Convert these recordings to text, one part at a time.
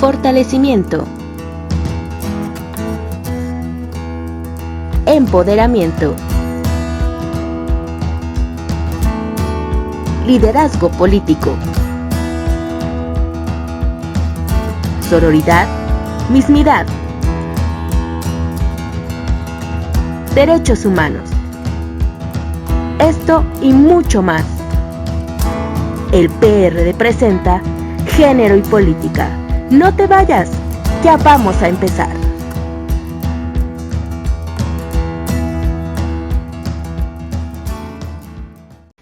Fortalecimiento. Empoderamiento. Liderazgo político. Sororidad, mismidad. Derechos humanos. Esto y mucho más. El PRD presenta Género y Política. No te vayas, ya vamos a empezar.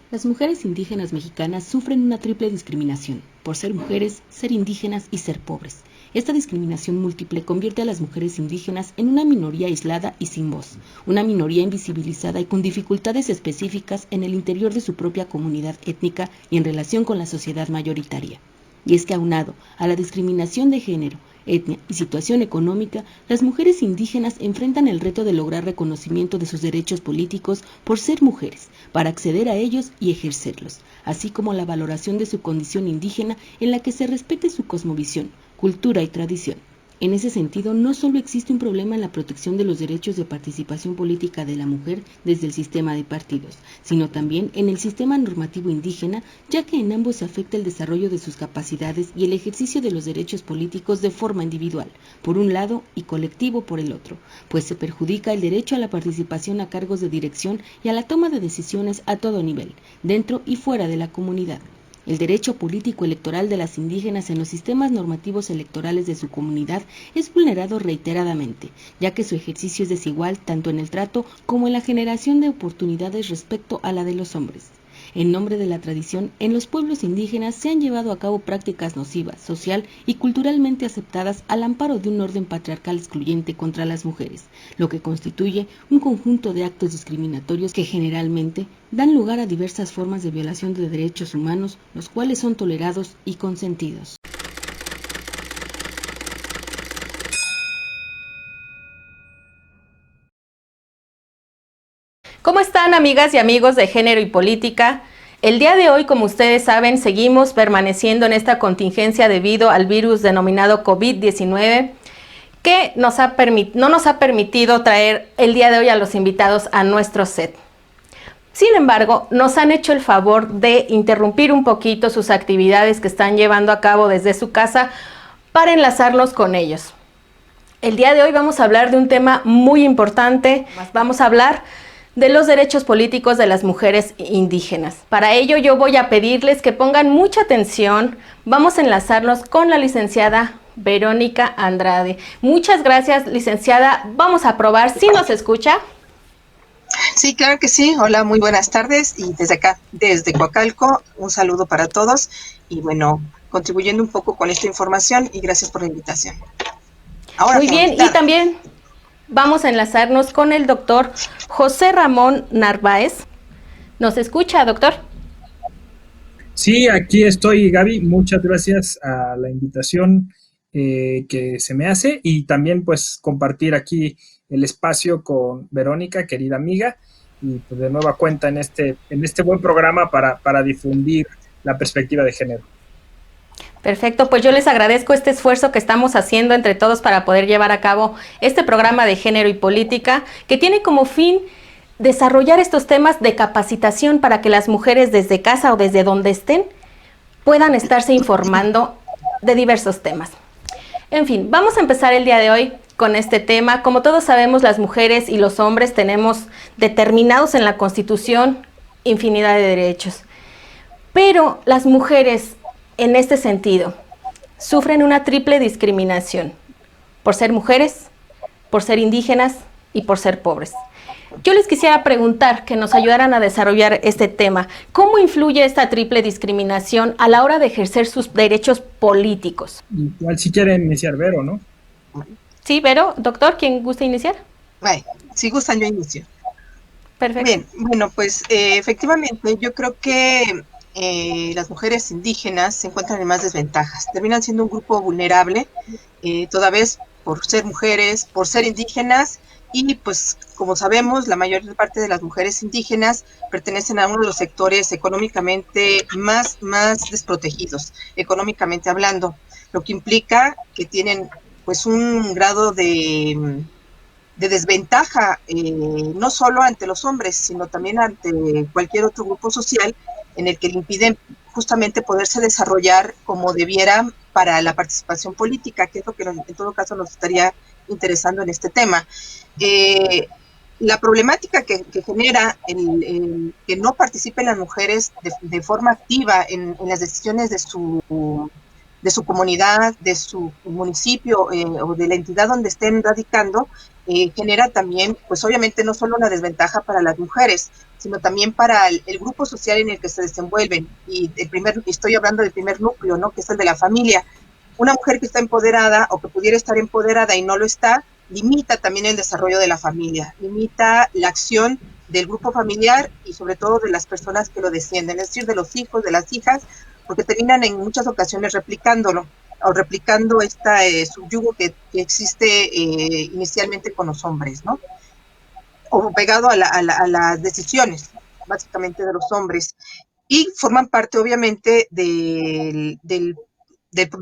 Las mujeres indígenas mexicanas sufren una triple discriminación, por ser mujeres, ser indígenas y ser pobres. Esta discriminación múltiple convierte a las mujeres indígenas en una minoría aislada y sin voz, una minoría invisibilizada y con dificultades específicas en el interior de su propia comunidad étnica y en relación con la sociedad mayoritaria. Y es que aunado a la discriminación de género, etnia y situación económica, las mujeres indígenas enfrentan el reto de lograr reconocimiento de sus derechos políticos por ser mujeres, para acceder a ellos y ejercerlos, así como la valoración de su condición indígena en la que se respete su cosmovisión, cultura y tradición. En ese sentido, no solo existe un problema en la protección de los derechos de participación política de la mujer desde el sistema de partidos, sino también en el sistema normativo indígena, ya que en ambos se afecta el desarrollo de sus capacidades y el ejercicio de los derechos políticos de forma individual, por un lado, y colectivo por el otro, pues se perjudica el derecho a la participación a cargos de dirección y a la toma de decisiones a todo nivel, dentro y fuera de la comunidad. El derecho político electoral de las indígenas en los sistemas normativos electorales de su comunidad es vulnerado reiteradamente, ya que su ejercicio es desigual tanto en el trato como en la generación de oportunidades respecto a la de los hombres. En nombre de la tradición, en los pueblos indígenas se han llevado a cabo prácticas nocivas, social y culturalmente aceptadas al amparo de un orden patriarcal excluyente contra las mujeres, lo que constituye un conjunto de actos discriminatorios que generalmente dan lugar a diversas formas de violación de derechos humanos, los cuales son tolerados y consentidos. ¿Cómo están, amigas y amigos de Género y Política? El día de hoy, como ustedes saben, seguimos permaneciendo en esta contingencia debido al virus denominado COVID-19, que no nos ha permitido traer el día de hoy a los invitados a nuestro set. Sin embargo, nos han hecho el favor de interrumpir un poquito sus actividades que están llevando a cabo desde su casa para enlazarnos con ellos. El día de hoy vamos a hablar de un tema muy importante. Vamos a hablar de los derechos políticos de las mujeres indígenas. Para ello yo voy a pedirles que pongan mucha atención. Vamos a enlazarnos con la licenciada Verónica Andrade. Muchas gracias, licenciada. Vamos a probar si nos escucha. Sí, claro que sí. Hola, muy buenas tardes. Y desde acá, desde Coacalco, un saludo para todos. Y bueno, contribuyendo un poco con esta información y gracias por la invitación. Ahora, muy bien, y también vamos a enlazarnos con el doctor José Ramón Narváez. ¿Nos escucha, doctor? Sí, aquí estoy, Gaby. Muchas gracias a la invitación que se me hace y también pues compartir aquí el espacio con Verónica, querida amiga, y pues de nueva cuenta en este buen programa para difundir la perspectiva de género. Perfecto, pues yo les agradezco este esfuerzo que estamos haciendo entre todos para poder llevar a cabo este programa de Género y Política, que tiene como fin desarrollar estos temas de capacitación para que las mujeres desde casa o desde donde estén puedan estarse informando de diversos temas. En fin, vamos a empezar el día de hoy con este tema. Como todos sabemos, las mujeres y los hombres tenemos determinados en la Constitución infinidad de derechos, pero las mujeres en este sentido sufren una triple discriminación por ser mujeres, por ser indígenas y por ser pobres. Yo les quisiera preguntar que nos ayudaran a desarrollar este tema. ¿Cómo influye esta triple discriminación a la hora de ejercer sus derechos políticos? Igual si quieren iniciar Vero, ¿no? Sí, Vero, doctor, ¿quién gusta iniciar? Bueno, si gustan yo inicio. Perfecto. Bien, bueno, pues efectivamente yo creo que las mujeres indígenas se encuentran en más desventajas. Terminan siendo un grupo vulnerable, toda vez por ser mujeres, por ser indígenas, y pues como sabemos, la mayor parte de las mujeres indígenas pertenecen a uno de los sectores económicamente más desprotegidos, económicamente hablando. lo que implica que tienen pues un grado de desventaja, no solo ante los hombres, sino también ante cualquier otro grupo social en el que le impiden justamente poderse desarrollar como debiera para la participación política, que es lo que en todo caso nos estaría interesando en este tema. La problemática que genera el que no participen las mujeres de forma activa en las decisiones de su comunidad, de su municipio o de la entidad donde estén radicando, genera también, pues obviamente no solo una desventaja para las mujeres, sino también para el grupo social en el que se desenvuelven. Y estoy hablando del primer núcleo, ¿no? Que es el de la familia. Una mujer que está empoderada o que pudiera estar empoderada y no lo está, limita también el desarrollo de la familia, limita la acción del grupo familiar y sobre todo de las personas que lo descienden, es decir, de los hijos, de las hijas, porque terminan en muchas ocasiones replicándolo o replicando subyugo que existe inicialmente con los hombres, ¿no? O pegado a las decisiones, básicamente de los hombres, y forman parte obviamente de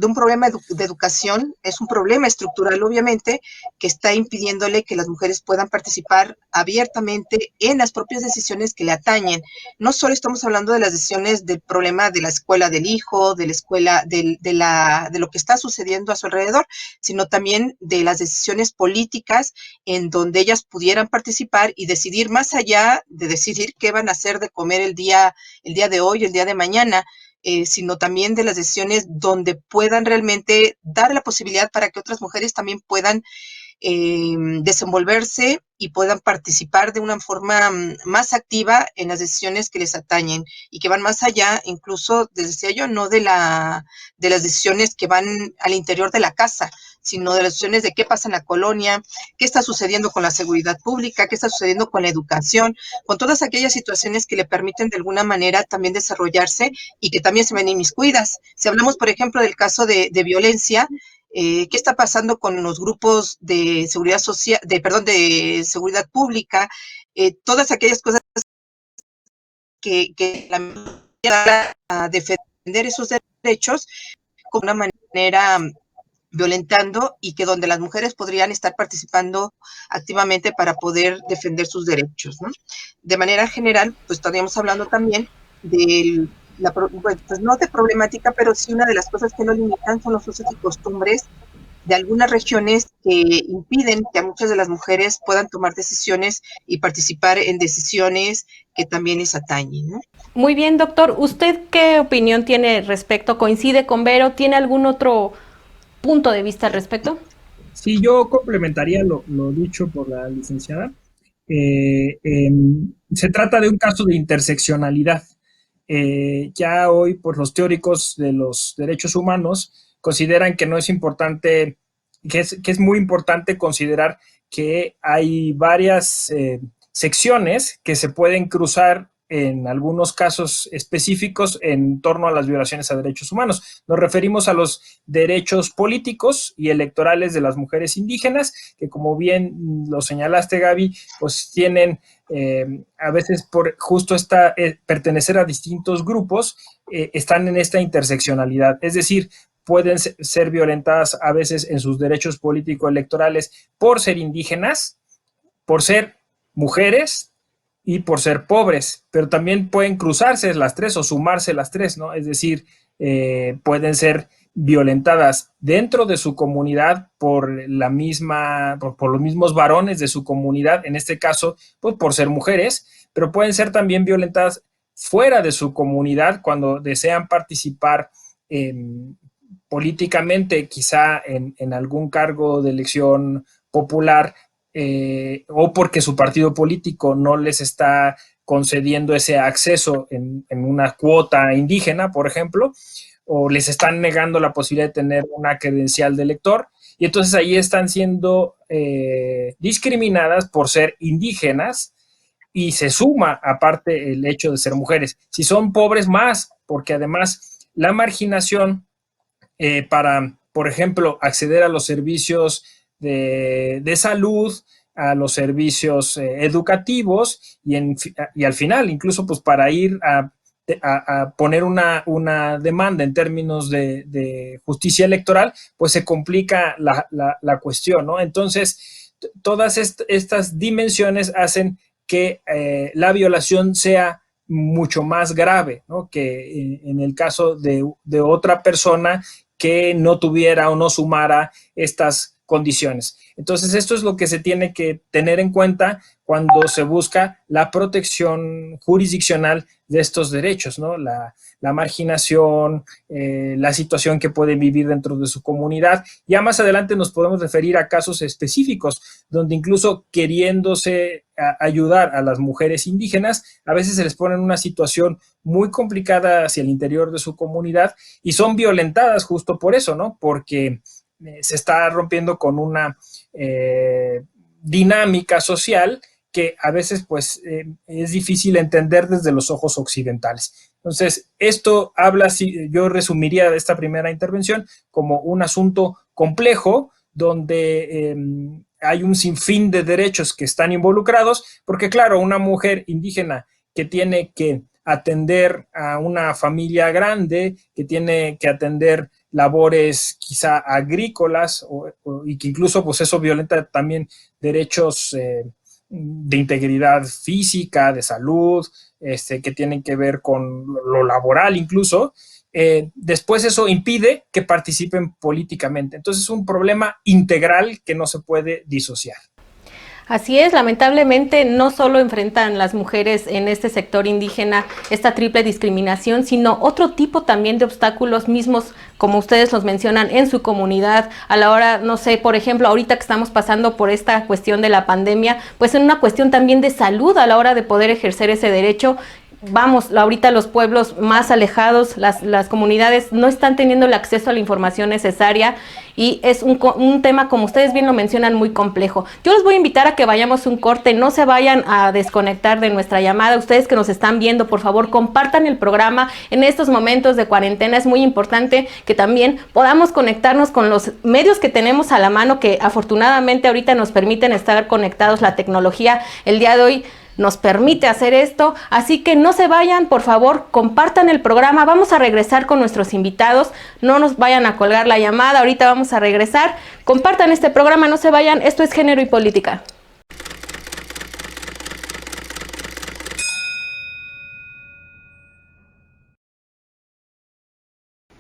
un problema de educación, es un problema estructural obviamente que está impidiéndole que las mujeres puedan participar abiertamente en las propias decisiones que le atañen. No solo estamos hablando de las decisiones del problema de la escuela del hijo, de la escuela, de lo que está sucediendo a su alrededor, sino también de las decisiones políticas en donde ellas pudieran participar y decidir más allá de decidir qué van a hacer de comer el día de hoy, el día de mañana, sino también de las decisiones donde puedan realmente dar la posibilidad para que otras mujeres también puedan desenvolverse y puedan participar de una forma más activa en las decisiones que les atañen y que van más allá, incluso, decía yo, no de las decisiones que van al interior de la casa, sino de las decisiones de qué pasa en la colonia, qué está sucediendo con la seguridad pública, qué está sucediendo con la educación, con todas aquellas situaciones que le permiten de alguna manera también desarrollarse y que también se ven inmiscuidas. Si hablamos, por ejemplo, del caso de violencia, ¿qué está pasando con los grupos de seguridad social, de seguridad pública? Todas aquellas cosas que la a defender esos derechos con una manera violentando y que donde las mujeres podrían estar participando activamente para poder defender sus derechos, ¿no? De manera general, pues estaríamos hablando también de pues no de problemática, pero sí una de las cosas que nos limitan son los usos y costumbres de algunas regiones que impiden que a muchas de las mujeres puedan tomar decisiones y participar en decisiones que también les atañen, ¿no? Muy bien, doctor. ¿Usted qué opinión tiene respecto? ¿Coincide con Vero? ¿Tiene algún otro punto de vista al respecto? Sí, yo complementaría lo dicho por la licenciada. Se trata de un caso de interseccionalidad. Ya hoy, pues, los teóricos de los derechos humanos consideran que no es importante, que es muy importante considerar que hay varias secciones que se pueden cruzar en algunos casos específicos en torno a las violaciones a derechos humanos. Nos referimos a los derechos políticos y electorales de las mujeres indígenas, que como bien lo señalaste, Gaby, pues tienen a veces por justo pertenecer a distintos grupos, están en esta interseccionalidad, es decir, pueden ser violentadas a veces en sus derechos político-electorales por ser indígenas, por ser mujeres y por ser pobres, pero también pueden cruzarse las tres o sumarse las tres, ¿no? Es decir, pueden ser violentadas dentro de su comunidad por los mismos varones de su comunidad, en este caso, pues por ser mujeres, pero pueden ser también violentadas fuera de su comunidad cuando desean participar políticamente, quizá en algún cargo de elección popular, o porque su partido político no les está concediendo ese acceso en una cuota indígena, por ejemplo, o les están negando la posibilidad de tener una credencial de elector, y entonces ahí están siendo discriminadas por ser indígenas, y se suma aparte el hecho de ser mujeres. Si son pobres, más, porque además la marginación para, por ejemplo, acceder a los servicios de salud, a los servicios educativos y al final, incluso pues para ir a a poner una demanda en términos de justicia electoral, pues se complica la cuestión, ¿no? Entonces, todas estas dimensiones hacen que la violación sea mucho más grave, ¿no? Que en el caso de otra persona que no tuviera o no sumara estas condiciones. Entonces, esto es lo que se tiene que tener en cuenta cuando se busca la protección jurisdiccional de estos derechos, ¿no? La marginación, la situación que pueden vivir dentro de su comunidad. Ya más adelante nos podemos referir a casos específicos, donde incluso queriéndose ayudar a las mujeres indígenas, a veces se les pone en una situación muy complicada hacia el interior de su comunidad y son violentadas justo por eso, ¿no? Porque se está rompiendo con una dinámica social que a veces pues es difícil entender desde los ojos occidentales. Entonces, esto habla, yo resumiría esta primera intervención como un asunto complejo donde hay un sinfín de derechos que están involucrados, porque claro, una mujer indígena que tiene que atender a una familia grande, que tiene que atender labores quizá agrícolas y que incluso pues eso violenta también derechos de integridad física, de salud, que tienen que ver con lo laboral incluso, después eso impide que participen políticamente. Entonces es un problema integral que no se puede disociar. Así es, lamentablemente no solo enfrentan las mujeres en este sector indígena esta triple discriminación, sino otro tipo también de obstáculos mismos, como ustedes los mencionan, en su comunidad, a la hora, no sé, por ejemplo, ahorita que estamos pasando por esta cuestión de la pandemia, pues en una cuestión también de salud a la hora de poder ejercer ese derecho. Vamos, ahorita los pueblos más alejados, las comunidades no están teniendo el acceso a la información necesaria y es un tema, como ustedes bien lo mencionan, muy complejo. Yo los voy a invitar a que vayamos un corte, no se vayan a desconectar de nuestra llamada. Ustedes que nos están viendo, por favor, compartan el programa. En estos momentos de cuarentena es muy importante que también podamos conectarnos con los medios que tenemos a la mano, que afortunadamente ahorita nos permiten estar conectados. La tecnología el día de hoy nos permite hacer esto, así que no se vayan, por favor, compartan el programa. Vamos a regresar con nuestros invitados, no nos vayan a colgar la llamada, ahorita vamos a regresar. Compartan este programa, no se vayan, esto es Género y Política.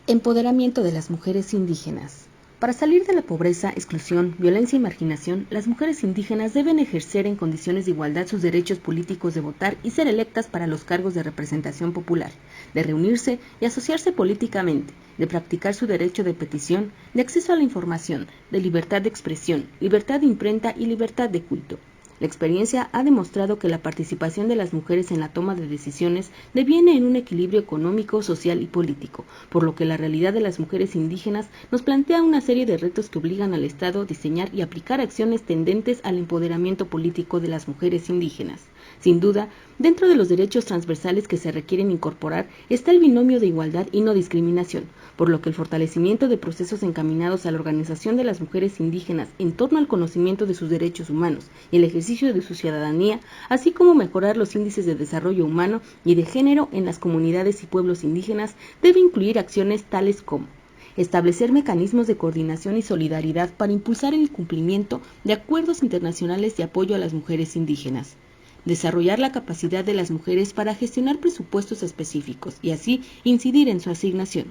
Empoderamiento de las mujeres indígenas. Para salir de la pobreza, exclusión, violencia y marginación, las mujeres indígenas deben ejercer en condiciones de igualdad sus derechos políticos de votar y ser electas para los cargos de representación popular, de reunirse y asociarse políticamente, de practicar su derecho de petición, de acceso a la información, de libertad de expresión, libertad de imprenta y libertad de culto. La experiencia ha demostrado que la participación de las mujeres en la toma de decisiones deviene en un equilibrio económico, social y político, por lo que la realidad de las mujeres indígenas nos plantea una serie de retos que obligan al Estado a diseñar y aplicar acciones tendentes al empoderamiento político de las mujeres indígenas. Sin duda, dentro de los derechos transversales que se requieren incorporar está el binomio de igualdad y no discriminación, por lo que el fortalecimiento de procesos encaminados a la organización de las mujeres indígenas en torno al conocimiento de sus derechos humanos y el ejercicio de su ciudadanía, así como mejorar los índices de desarrollo humano y de género en las comunidades y pueblos indígenas, debe incluir acciones tales como establecer mecanismos de coordinación y solidaridad para impulsar el cumplimiento de acuerdos internacionales de apoyo a las mujeres indígenas, desarrollar la capacidad de las mujeres para gestionar presupuestos específicos y así incidir en su asignación,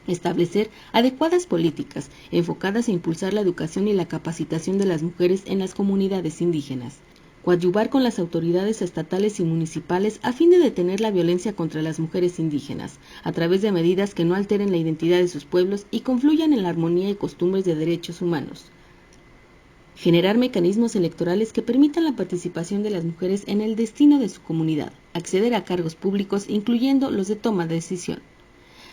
establecer adecuadas políticas enfocadas a impulsar la educación y la capacitación de las mujeres en las comunidades indígenas, coadyuvar con las autoridades estatales y municipales a fin de detener la violencia contra las mujeres indígenas, a través de medidas que no alteren la identidad de sus pueblos y confluyan en la armonía y costumbres de derechos humanos. Generar mecanismos electorales que permitan la participación de las mujeres en el destino de su comunidad, acceder a cargos públicos, incluyendo los de toma de decisión.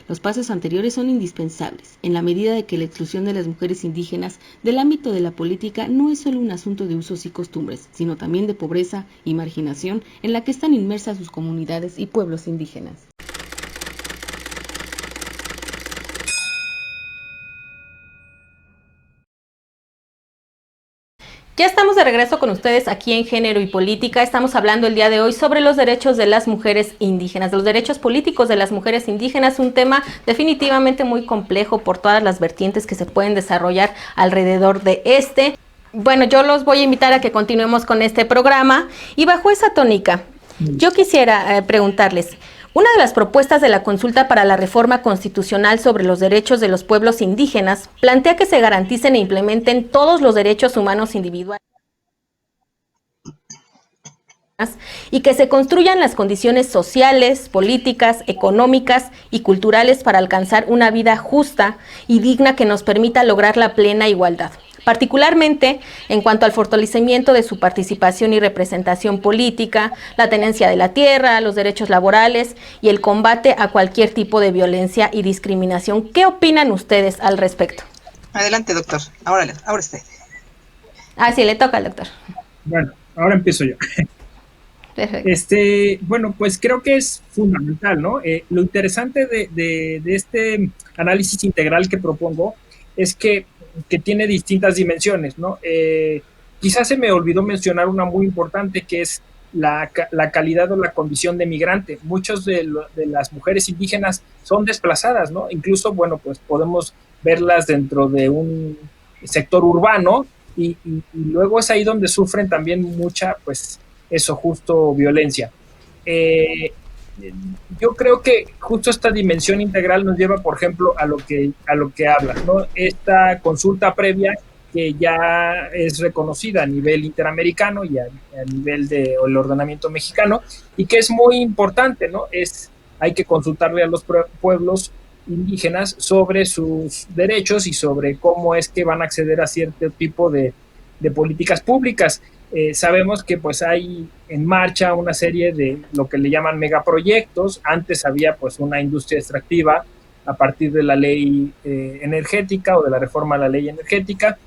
Los pasos anteriores son indispensables, en la medida de que la exclusión de las mujeres indígenas del ámbito de la política no es solo un asunto de usos y costumbres, sino también de pobreza y marginación en la que están inmersas sus comunidades y pueblos indígenas. Ya estamos de regreso con ustedes aquí en Género y Política. Estamos hablando el día de hoy sobre los derechos de las mujeres indígenas, de los derechos políticos de las mujeres indígenas, un tema definitivamente muy complejo por todas las vertientes que se pueden desarrollar alrededor de este. Bueno, yo los voy a invitar a que continuemos con este programa y bajo esa tónica, yo quisiera preguntarles, una de las propuestas de la consulta para la reforma constitucional sobre los derechos de los pueblos indígenas plantea que se garanticen e implementen todos los derechos humanos individuales y que se construyan las condiciones sociales, políticas, económicas y culturales para alcanzar una vida justa y digna que nos permita lograr la plena igualdad, particularmente en cuanto al fortalecimiento de su participación y representación política, la tenencia de la tierra, los derechos laborales y el combate a cualquier tipo de violencia y discriminación. ¿Qué opinan ustedes al respecto? Adelante, doctor. Ahora usted. Ah, sí, le toca al doctor. Bueno, ahora empiezo yo. Perfecto. Bueno, pues creo que es fundamental, ¿no? Lo interesante de este análisis integral que propongo es que tiene distintas dimensiones, ¿no? Quizás se me olvidó mencionar una muy importante, que es la calidad o la condición de migrante. Muchas de las mujeres indígenas son desplazadas, ¿no? Incluso, bueno, pues podemos verlas dentro de un sector urbano y luego es ahí donde sufren también mucha, pues, eso, justo violencia. Yo creo que justo esta dimensión integral nos lleva, por ejemplo, a lo que hablas, ¿no? Esta consulta previa que ya es reconocida a nivel interamericano y a nivel del ordenamiento mexicano, y que es muy importante, ¿no? Hay que consultarle a los pueblos indígenas sobre sus derechos y sobre cómo es que van a acceder a cierto tipo de políticas públicas. Sabemos que pues hay en marcha una serie de lo que le llaman megaproyectos. Antes había pues una industria extractiva a partir de la ley energética o de la reforma a la ley energética,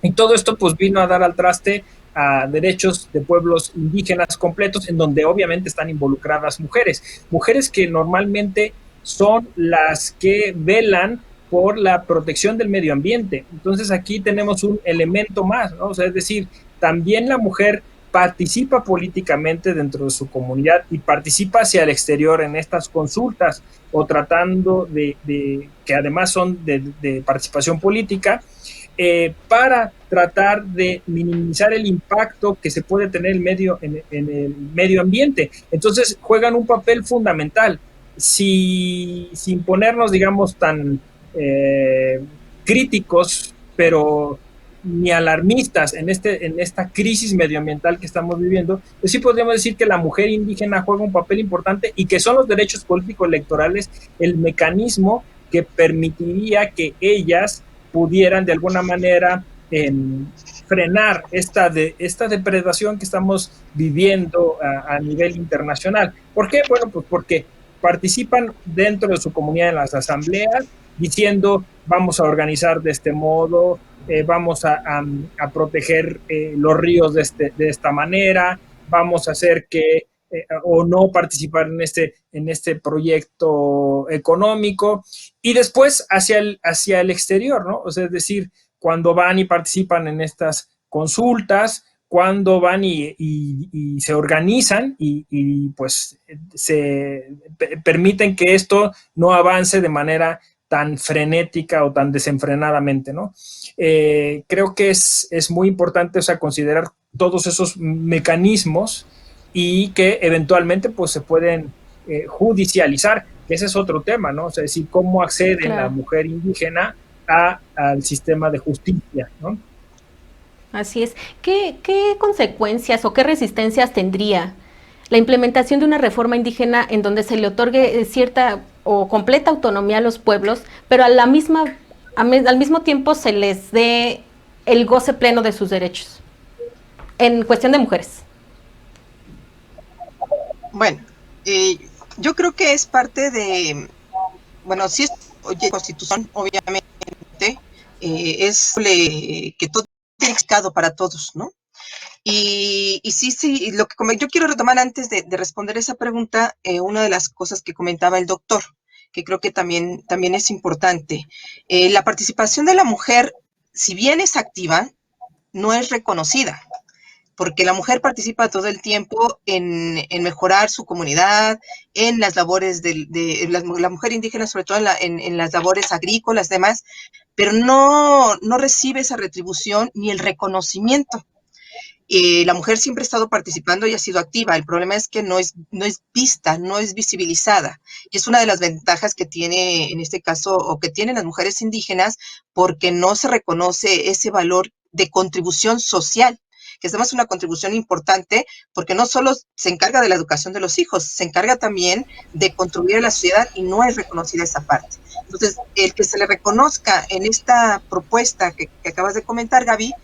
y todo esto pues vino a dar al traste a derechos de pueblos indígenas completos, en donde obviamente están involucradas mujeres que normalmente son las que velan por la protección del medio ambiente. Entonces aquí tenemos un elemento más, ¿no? O sea, es decir, también la mujer participa políticamente dentro de su comunidad y participa hacia el exterior en estas consultas o tratando que además son de participación política, para tratar de minimizar el impacto que se puede tener en el medio ambiente. Entonces juegan un papel fundamental. Sin ponernos, digamos, tan críticos, pero ni alarmistas en esta crisis medioambiental que estamos viviendo, pues sí podríamos decir que la mujer indígena juega un papel importante y que son los derechos políticos electorales el mecanismo que permitiría que ellas pudieran de alguna manera frenar esta depredación que estamos viviendo a nivel internacional. ¿Por qué? Bueno, pues porque participan dentro de su comunidad en las asambleas, diciendo vamos a organizar de este modo, vamos a proteger los ríos de esta manera, vamos a hacer que o no participar en este proyecto económico, y después hacia el exterior, ¿no? O sea, es decir, cuando van y participan en estas consultas, cuando van y se organizan y pues se permiten que esto no avance de manera tan frenética o tan desenfrenadamente, ¿no? Creo que es muy importante, o sea, considerar todos esos mecanismos y que eventualmente pues se pueden judicializar, que ese es otro tema, ¿no? O sea, es decir, cómo accede la mujer indígena al sistema de justicia, ¿no? Así es. ¿Qué consecuencias o qué resistencias tendría la implementación de una reforma indígena en donde se le otorgue cierta o completa autonomía a los pueblos, pero al mismo tiempo se les dé el goce pleno de sus derechos en cuestión de mujeres? Bueno, yo creo que es parte de, bueno, si es constitución, obviamente, es que todo tiene significado para todos, ¿no? Y sí, lo que yo quiero retomar antes de responder esa pregunta, una de las cosas que comentaba el doctor, que creo que también es importante. La participación de la mujer, si bien es activa, no es reconocida, porque la mujer participa todo el tiempo en mejorar su comunidad, en las labores de la mujer indígena, sobre todo en las labores agrícolas, demás, pero no recibe esa retribución ni el reconocimiento. La mujer siempre ha estado participando y ha sido activa. El problema es que no es vista, no es visibilizada. Y es una de las ventajas que tiene, en este caso, o que tienen las mujeres indígenas, porque no se reconoce ese valor de contribución social, que es además una contribución importante, porque no solo se encarga de la educación de los hijos, se encarga también de contribuir a la sociedad y no es reconocida esa parte. Entonces, el que se le reconozca en esta propuesta que acabas de comentar, Gaby,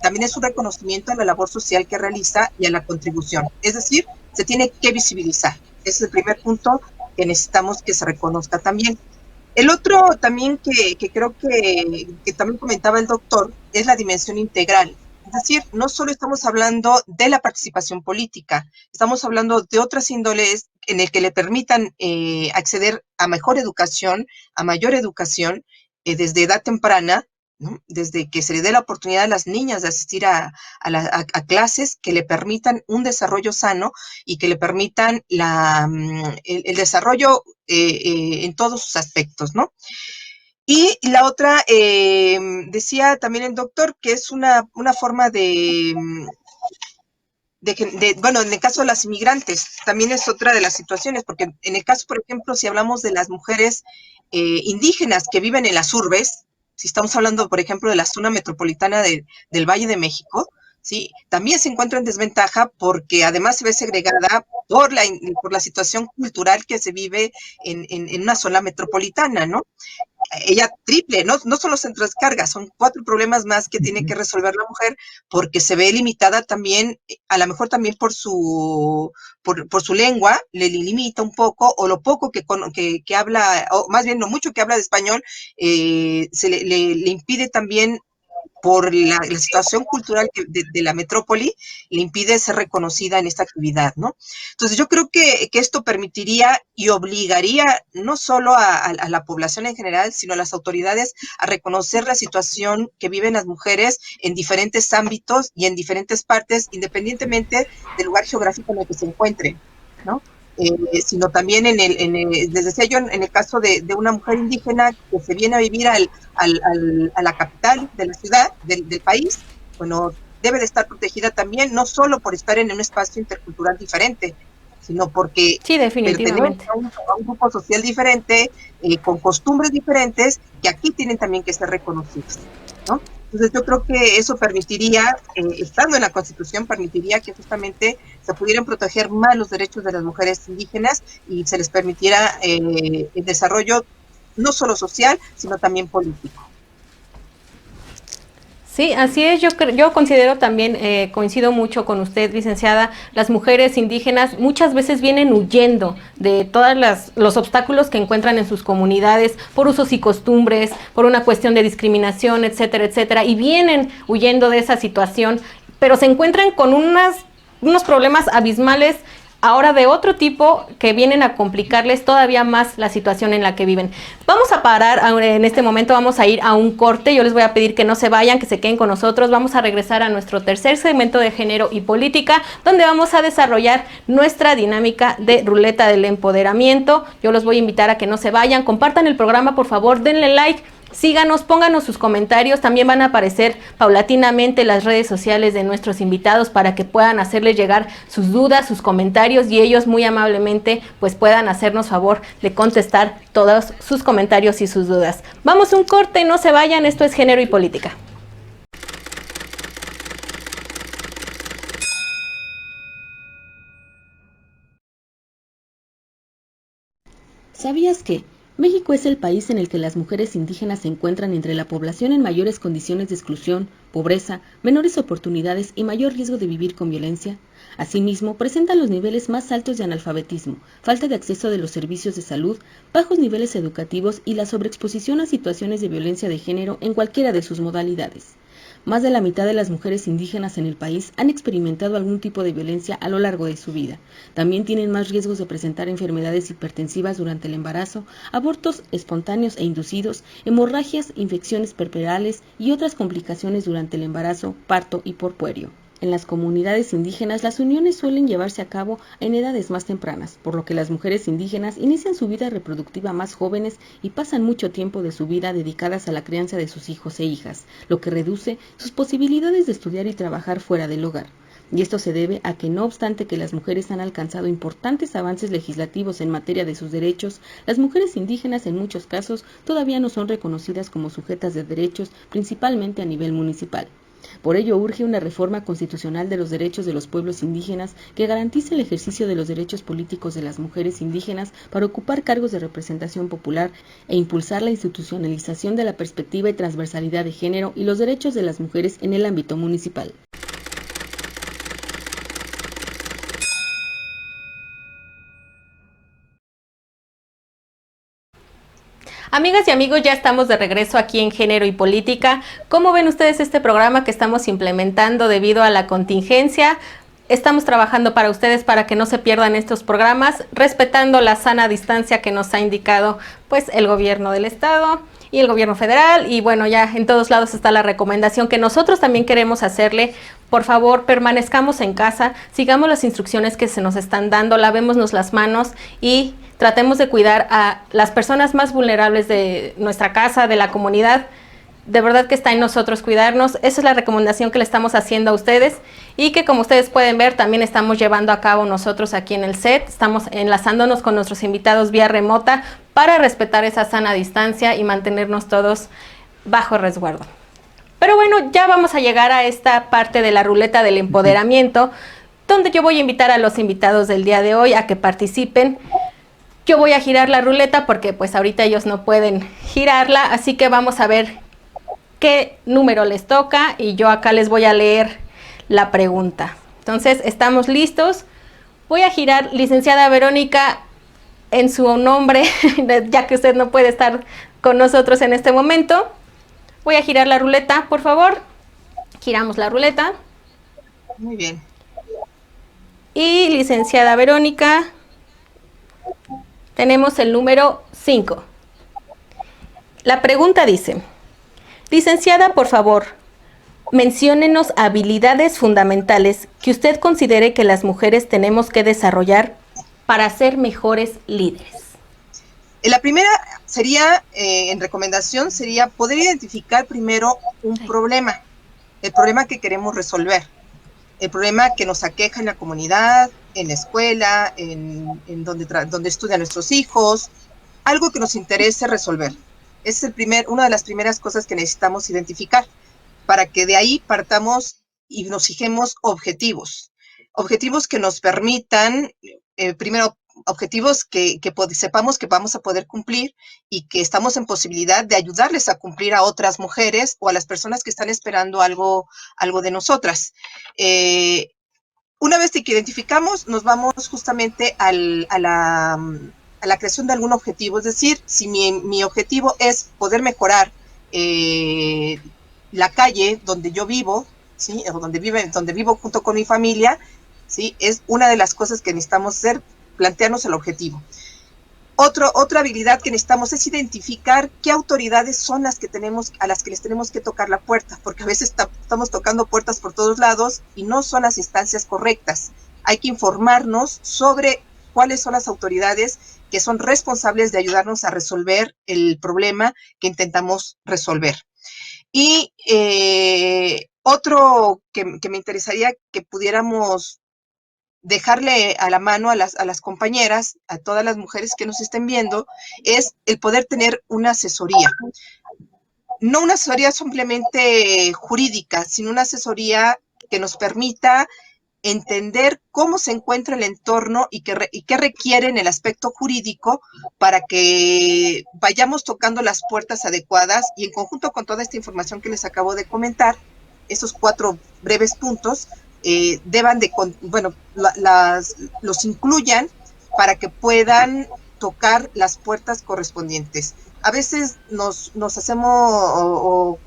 también es un reconocimiento a la labor social que realiza y a la contribución. Es decir, se tiene que visibilizar. Ese es el primer punto que necesitamos que se reconozca también. El otro también que creo que también comentaba el doctor es la dimensión integral. Es decir, no solo estamos hablando de la participación política, estamos hablando de otras índoles en el que le permitan acceder a mejor educación, a mayor educación, desde edad temprana, ¿no? Desde que se le dé la oportunidad a las niñas de asistir a clases que le permitan un desarrollo sano y que le permitan el desarrollo en todos sus aspectos, ¿no? Y la otra, decía también el doctor, que es una forma bueno, en el caso de las inmigrantes, también es otra de las situaciones, porque en el caso, por ejemplo, si hablamos de las mujeres indígenas que viven en las urbes, si estamos hablando, por ejemplo, de la zona metropolitana del Valle de México, ¿sí? También se encuentra en desventaja porque además se ve segregada por la situación cultural que se vive en una zona metropolitana, ¿no? Ella triple, no solo se descarga, son 4 problemas más que tiene que resolver la mujer porque se ve limitada también, a lo mejor también por su lengua, le limita un poco, o lo poco que habla, o más bien lo mucho que habla de español, se le impide también por la situación cultural de la metrópoli, le impide ser reconocida en esta actividad, ¿no? Entonces yo creo que esto permitiría y obligaría no solo a la población en general, sino a las autoridades a reconocer la situación que viven las mujeres en diferentes ámbitos y en diferentes partes, independientemente del lugar geográfico en el que se encuentren, ¿no? Sino también les decía yo, en el caso de una mujer indígena que se viene a vivir a la capital de la ciudad, del país, bueno, debe de estar protegida también, no solo por estar en un espacio intercultural diferente, sino porque sí, definitivamente pertenece a un grupo social diferente, con costumbres diferentes, que aquí tienen también que ser reconocidas, ¿no? Entonces yo creo que eso permitiría, estando en la Constitución, permitiría que justamente se pudieran proteger más los derechos de las mujeres indígenas y se les permitiera el desarrollo no solo social, sino también político. Sí, así es. Yo considero también, coincido mucho con usted, licenciada, las mujeres indígenas muchas veces vienen huyendo de todos los obstáculos que encuentran en sus comunidades por usos y costumbres, por una cuestión de discriminación, etcétera, etcétera, y vienen huyendo de esa situación, pero se encuentran con unos problemas abismales ahora de otro tipo que vienen a complicarles todavía más la situación en la que viven. Vamos a parar en este momento, vamos a ir a un corte. Yo les voy a pedir que no se vayan, que se queden con nosotros. Vamos a regresar a nuestro tercer segmento de género y política, donde vamos a desarrollar nuestra dinámica de ruleta del empoderamiento. Yo los voy a invitar a que no se vayan, compartan el programa, por favor, denle like. Síganos, pónganos sus comentarios, también van a aparecer paulatinamente las redes sociales de nuestros invitados para que puedan hacerles llegar sus dudas, sus comentarios y ellos muy amablemente pues puedan hacernos favor de contestar todos sus comentarios y sus dudas. Vamos a un corte, no se vayan, esto es Género y Política. ¿Sabías que México es el país en el que las mujeres indígenas se encuentran entre la población en mayores condiciones de exclusión, pobreza, menores oportunidades y mayor riesgo de vivir con violencia? Asimismo, presentan los niveles más altos de analfabetismo, falta de acceso de los servicios de salud, bajos niveles educativos y la sobreexposición a situaciones de violencia de género en cualquiera de sus modalidades. más de la mitad de las mujeres indígenas en el país han experimentado algún tipo de violencia a lo largo de su vida. También tienen más riesgos de presentar enfermedades hipertensivas durante el embarazo, abortos espontáneos e inducidos, hemorragias, infecciones puerperales y otras complicaciones durante el embarazo, parto y porpuerio. En las comunidades indígenas, las uniones suelen llevarse a cabo en edades más tempranas, por lo que las mujeres indígenas inician su vida reproductiva más jóvenes y pasan mucho tiempo de su vida dedicadas a la crianza de sus hijos e hijas, lo que reduce sus posibilidades de estudiar y trabajar fuera del hogar. Y esto se debe a que, no obstante que las mujeres han alcanzado importantes avances legislativos en materia de sus derechos, las mujeres indígenas en muchos casos todavía no son reconocidas como sujetas de derechos, principalmente a nivel municipal. Por ello urge una reforma constitucional de los derechos de los pueblos indígenas que garantice el ejercicio de los derechos políticos de las mujeres indígenas para ocupar cargos de representación popular e impulsar la institucionalización de la perspectiva y transversalidad de género y los derechos de las mujeres en el ámbito municipal. Amigas y amigos, ya estamos de regreso aquí en Género y Política. ¿Cómo ven ustedes este programa que estamos implementando debido a la contingencia? Estamos trabajando para ustedes para que no se pierdan estos programas, respetando la sana distancia que nos ha indicado pues el gobierno del estado y el gobierno federal, y bueno, ya en todos lados está la recomendación que nosotros también queremos hacerle. Por favor, permanezcamos en casa, sigamos las instrucciones que se nos están dando, lavémonos las manos y tratemos de cuidar a las personas más vulnerables de nuestra casa, de la comunidad. De verdad que está en nosotros cuidarnos. Esa es la recomendación que le estamos haciendo a ustedes y que, como ustedes pueden ver, también estamos llevando a cabo nosotros aquí en el set. Estamos enlazándonos con nuestros invitados vía remota para respetar esa sana distancia y mantenernos todos bajo resguardo. Pero bueno, ya vamos a llegar a esta parte de la ruleta del empoderamiento, donde yo voy a invitar a los invitados del día de hoy a que participen. Yo voy a girar la ruleta porque pues ahorita ellos no pueden girarla, así que vamos a ver qué número les toca y yo acá les voy a leer la pregunta. Entonces, ¿estamos listos? Voy a girar, licenciada Verónica, en su nombre, ya que usted no puede estar con nosotros en este momento. Voy a girar la ruleta, por favor. Giramos la ruleta. Muy bien. Y licenciada Verónica, tenemos el número 5. La pregunta dice: licenciada, por favor, menciónenos habilidades fundamentales que usted considere que las mujeres tenemos que desarrollar para ser mejores líderes. La primera sería, en recomendación, sería poder identificar primero un problema, el problema que queremos resolver, el problema que nos aqueja en la comunidad, en la escuela, en donde estudian nuestros hijos, algo que nos interese resolver. Es una de las primeras cosas que necesitamos identificar para que de ahí partamos y nos fijemos objetivos que nos permitan, primero, objetivos que sepamos que vamos a poder cumplir y que estamos en posibilidad de ayudarles a cumplir a otras mujeres o a las personas que están esperando algo de nosotras. Una vez que identificamos, nos vamos justamente a la creación de algún objetivo. Es decir, si mi objetivo es poder mejorar la calle donde yo vivo, ¿sí? O donde vivo junto con mi familia, ¿sí? Es una de las cosas que necesitamos hacer, plantearnos el objetivo. Otra habilidad que necesitamos es identificar qué autoridades son a las que les tenemos que tocar la puerta, porque a veces estamos tocando puertas por todos lados y no son las instancias correctas. Hay que informarnos sobre cuáles son las autoridades que son responsables de ayudarnos a resolver el problema que intentamos resolver. Y otro que me interesaría que pudiéramos dejarle a la mano a las compañeras, a todas las mujeres que nos estén viendo, es el poder tener una asesoría. No una asesoría simplemente jurídica, sino una asesoría que nos permita entender cómo se encuentra el entorno y qué requiere en el aspecto jurídico para que vayamos tocando las puertas adecuadas y en conjunto con toda esta información que les acabo de comentar, esos 4 breves puntos, los incluyan para que puedan tocar las puertas correspondientes. A veces nos hacemos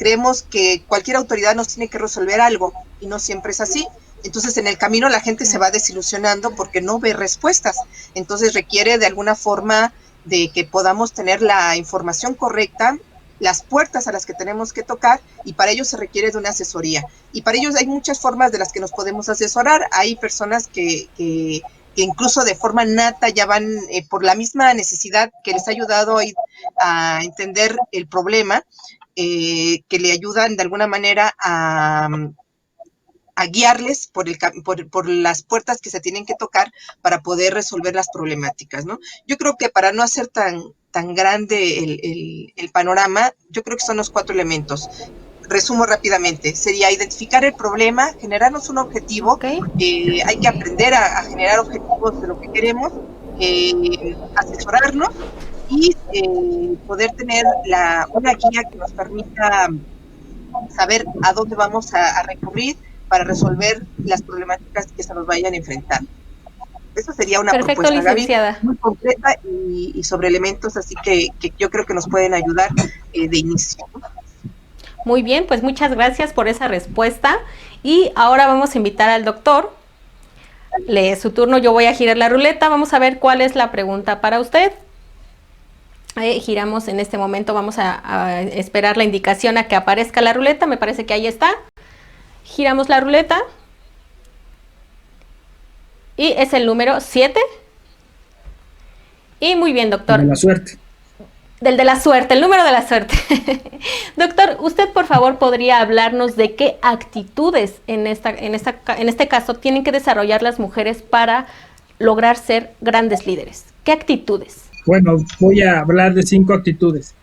creemos que cualquier autoridad nos tiene que resolver algo y no siempre es así. Entonces en el camino la gente se va desilusionando porque no ve respuestas. Entonces requiere de alguna forma de que podamos tener la información correcta, las puertas a las que tenemos que tocar, y para ello se requiere de una asesoría. Y para ello hay muchas formas de las que nos podemos asesorar. Hay personas que incluso de forma nata ya van por la misma necesidad que les ha ayudado a entender el problema, que le ayudan de alguna manera a guiarles por las puertas que se tienen que tocar para poder resolver las problemáticas, ¿no? Yo creo que para no hacer tan grande el panorama, yo creo que son los 4 elementos. Resumo rápidamente, sería identificar el problema, generarnos un objetivo, Okay. Hay que aprender a generar objetivos de lo que queremos, asesorarnos y poder tener una guía que nos permita saber a dónde vamos a recurrir para resolver las problemáticas que se nos vayan a enfrentar. Eso sería una Perfecto, propuesta, licenciada. Gaby, muy completa y sobre elementos así que yo creo que nos pueden ayudar de inicio, ¿no? Muy bien, pues muchas gracias por esa respuesta. Y ahora vamos a invitar al doctor. Lee su turno, yo voy a girar la ruleta. Vamos a ver cuál es la pregunta para usted. Giramos en este momento, vamos a esperar la indicación a que aparezca la ruleta. Me parece que ahí está. Giramos la ruleta. Y es el número 7. Y muy bien, doctor. De la suerte. Del de la suerte, el número de la suerte. Doctor, usted por favor podría hablarnos de qué actitudes en este caso tienen que desarrollar las mujeres para lograr ser grandes líderes. ¿Qué actitudes? Bueno, voy a hablar de 5 actitudes.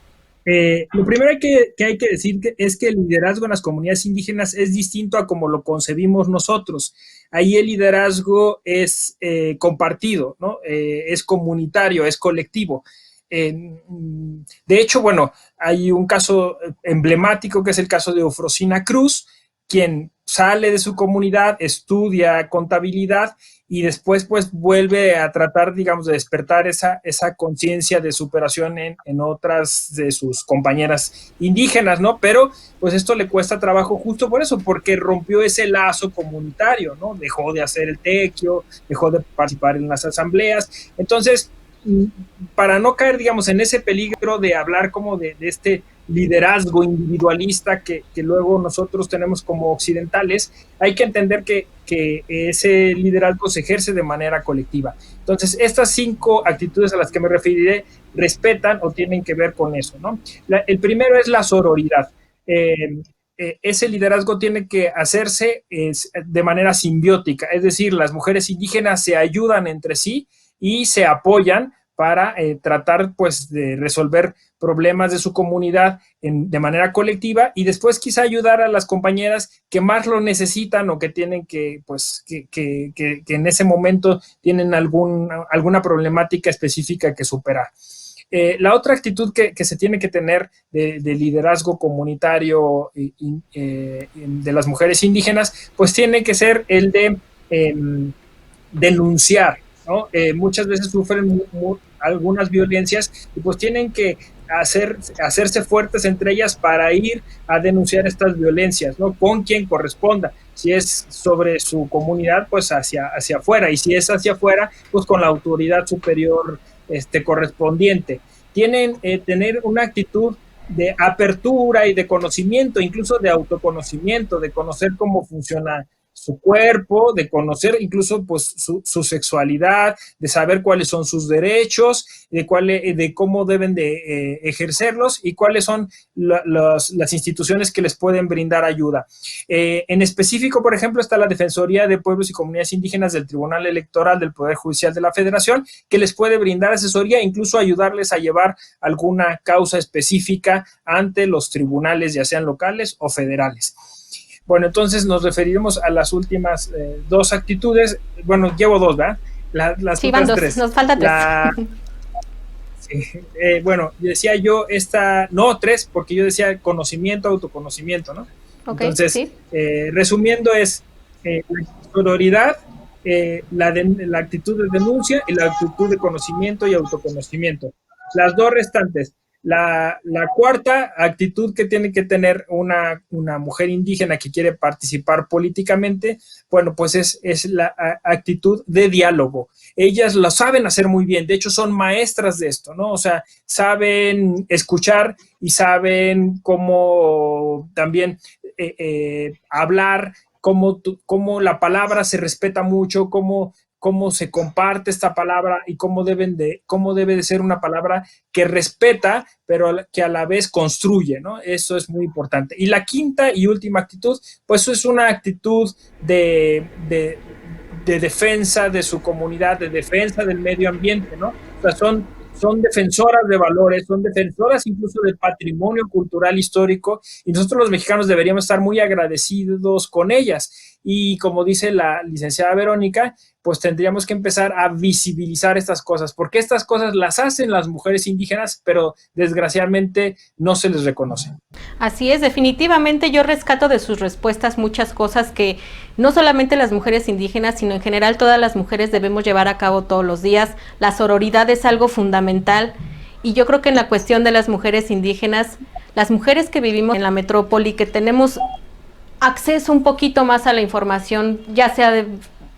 Lo primero que hay que decir es que el liderazgo en las comunidades indígenas es distinto a como lo concebimos nosotros. Ahí el liderazgo es compartido, ¿no? Es comunitario, es colectivo. De hecho, bueno, hay un caso emblemático que es el caso de Eufrosina Cruz, quien sale de su comunidad, estudia contabilidad y después pues vuelve a tratar, digamos, de despertar esa conciencia de superación en otras de sus compañeras indígenas, ¿no? Pero pues esto le cuesta trabajo justo por eso, porque rompió ese lazo comunitario, ¿no? Dejó de hacer el tequio, dejó de participar en las asambleas. Entonces, para no caer, digamos, en ese peligro de hablar como de este liderazgo individualista que luego nosotros tenemos como occidentales, hay que entender que ese liderazgo se ejerce de manera colectiva. Entonces, estas 5 actitudes a las que me referiré respetan o tienen que ver con eso, ¿no? El primero es la sororidad. Ese liderazgo tiene que hacerse de manera simbiótica, es decir, las mujeres indígenas se ayudan entre sí y se apoyan para tratar pues de resolver problemas de su comunidad de manera colectiva y después quizá ayudar a las compañeras que más lo necesitan o que tienen que en ese momento tienen alguna problemática específica que superar. La otra actitud que se tiene que tener de liderazgo comunitario de las mujeres indígenas, pues tiene que ser el de denunciar, ¿no? Muchas veces sufren algunas violencias y pues tienen que hacerse fuertes entre ellas para ir a denunciar estas violencias, ¿no? Con quien corresponda. Si es sobre su comunidad, pues hacia afuera, y si es hacia afuera, pues con la autoridad superior correspondiente. Tienen tener una actitud de apertura y de conocimiento, incluso de autoconocimiento, de conocer cómo funciona su cuerpo, de conocer incluso pues su sexualidad, de saber cuáles son sus derechos, de cómo deben de ejercerlos y cuáles son las instituciones que les pueden brindar ayuda. En específico, por ejemplo, está la Defensoría de Pueblos y Comunidades Indígenas del Tribunal Electoral del Poder Judicial de la Federación, que les puede brindar asesoría, incluso ayudarles a llevar alguna causa específica ante los tribunales, ya sean locales o federales. Bueno, entonces nos referiremos a las últimas 2 actitudes. Bueno, llevo 2, ¿verdad? Las sí, otras van 2, 3. nos falta 3. Sí, bueno, decía yo no 3, porque yo decía conocimiento, autoconocimiento, ¿no? Okay, entonces, sí. Resumiendo es la sororidad, la actitud de denuncia y la actitud de conocimiento y autoconocimiento. Las 2 restantes, La cuarta actitud que tiene que tener una mujer indígena que quiere participar políticamente, bueno, pues es la actitud de diálogo. Ellas lo saben hacer muy bien, de hecho son maestras de esto, ¿no? O sea, saben escuchar y saben cómo también hablar, cómo la palabra se respeta mucho, cómo se comparte esta palabra y cómo debe de ser una palabra que respeta, pero que a la vez construye, ¿no? Eso es muy importante. Y la quinta y última actitud, pues es una actitud de defensa de su comunidad, de defensa del medio ambiente, ¿no? O sea, son defensoras de valores, son defensoras incluso del patrimonio cultural histórico, y nosotros los mexicanos deberíamos estar muy agradecidos con ellas. Y como dice la licenciada Verónica, pues tendríamos que empezar a visibilizar estas cosas, porque estas cosas las hacen las mujeres indígenas, pero desgraciadamente no se les reconoce. Así es, definitivamente yo rescato de sus respuestas muchas cosas que no solamente las mujeres indígenas, sino en general todas las mujeres debemos llevar a cabo todos los días. La sororidad es algo fundamental, y yo creo que en la cuestión de las mujeres indígenas, las mujeres que vivimos en la metrópoli, que tenemos acceso un poquito más a la información, ya sea de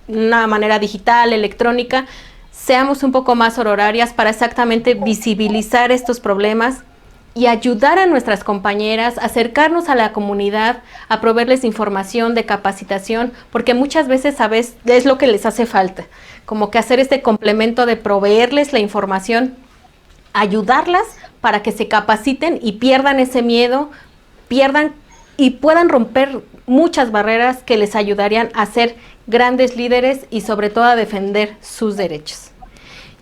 una manera digital, electrónica, seamos un poco más sororarias para exactamente visibilizar estos problemas y ayudar a nuestras compañeras, acercarnos a la comunidad, a proveerles información de capacitación, porque muchas veces, ¿sabes?, es lo que les hace falta, como que hacer este complemento de proveerles la información, ayudarlas para que se capaciten y pierdan ese miedo, pierdan y puedan romper muchas barreras que les ayudarían a ser grandes líderes y sobre todo a defender sus derechos.